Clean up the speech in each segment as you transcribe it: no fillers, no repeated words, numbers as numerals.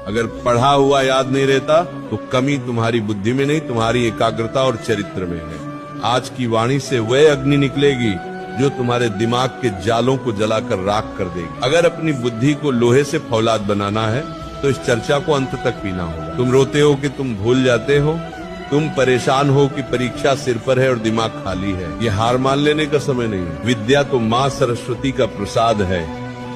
अगर पढ़ा हुआ याद नहीं रहता तो कमी तुम्हारी बुद्धि में नहीं, तुम्हारी एकाग्रता और चरित्र में है। आज की वाणी से वह अग्नि निकलेगी जो तुम्हारे दिमाग के जालों को जलाकर राख कर देगी। अगर अपनी बुद्धि को लोहे से फौलाद बनाना है तो इस चर्चा को अंत तक पीना होगा। तुम रोते हो कि तुम भूल जाते हो, तुम परेशान हो कि परीक्षा सिर पर है और दिमाग खाली है। ये हार मान लेने का समय नहीं है। विद्या तो माँ सरस्वती का प्रसाद है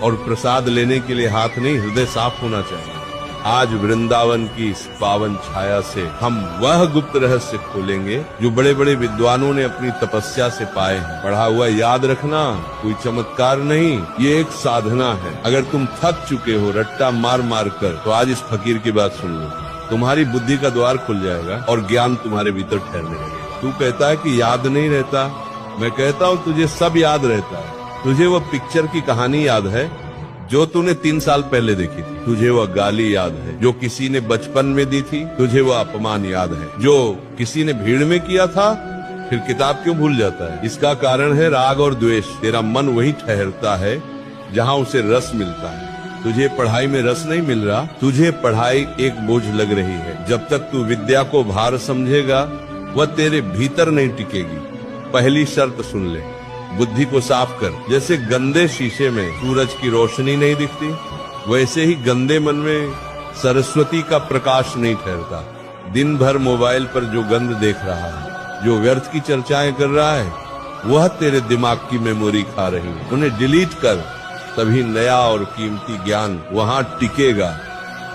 और प्रसाद लेने के लिए हाथ नहीं, हृदय साफ होना चाहिए। आज वृंदावन की इस पावन छाया से हम वह गुप्त रहस्य खोलेंगे जो बड़े बड़े विद्वानों ने अपनी तपस्या से पाए हैं। पढ़ा हुआ याद रखना कोई चमत्कार नहीं, ये एक साधना है। अगर तुम थक चुके हो रट्टा मार मार कर, तो आज इस फकीर की बात सुन लो। तुम्हारी बुद्धि का द्वार खुल जाएगा और ज्ञान तुम्हारे भीतर ठहरने लगेगा। तू कहता है कि याद नहीं रहता, मैं कहता हूँ तुझे सब याद रहता है। तुझे वो पिक्चर की कहानी याद है जो तूने 3 साल पहले देखी थी। तुझे वह गाली याद है जो किसी ने बचपन में दी थी। तुझे वह अपमान याद है जो किसी ने भीड़ में किया था। फिर किताब क्यों भूल जाता है? इसका कारण है राग और द्वेष। तेरा मन वहीं ठहरता है जहाँ उसे रस मिलता है। तुझे पढ़ाई में रस नहीं मिल रहा, तुझे पढ़ाई एक बोझ लग रही है। जब तक तू विद्या को भार समझेगा वह तेरे भीतर नहीं टिकेगी। पहली शर्त सुन ले, बुद्धि को साफ कर। जैसे गंदे शीशे में सूरज की रोशनी नहीं दिखती, वैसे ही गंदे मन में सरस्वती का प्रकाश नहीं ठहरता। दिन भर मोबाइल पर जो गंद देख रहा है, जो व्यर्थ की चर्चाएं कर रहा है, वह तेरे दिमाग की मेमोरी खा रही है। उन्हें डिलीट कर, तभी नया और कीमती ज्ञान वहाँ टिकेगा।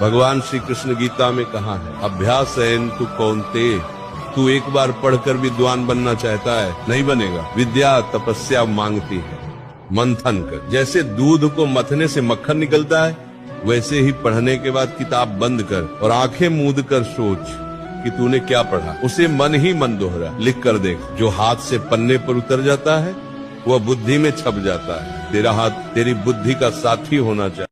भगवान श्री कृष्ण गीता में कहा है, अभ्यासेन तु कौन्तेय, तू एक बार पढ़कर विद्वान बनना चाहता है, नहीं बनेगा। विद्या तपस्या मांगती है, मंथन कर। जैसे दूध को मथने से मक्खन निकलता है, वैसे ही पढ़ने के बाद किताब बंद कर और आंखें मूंद कर सोच कि तूने क्या पढ़ा। उसे मन ही मन दोहरा, लिख कर देख। जो हाथ से पन्ने पर उतर जाता है वह बुद्धि में छप जाता है। तेरा हाथ तेरी बुद्धि का साथी होना चाहिए।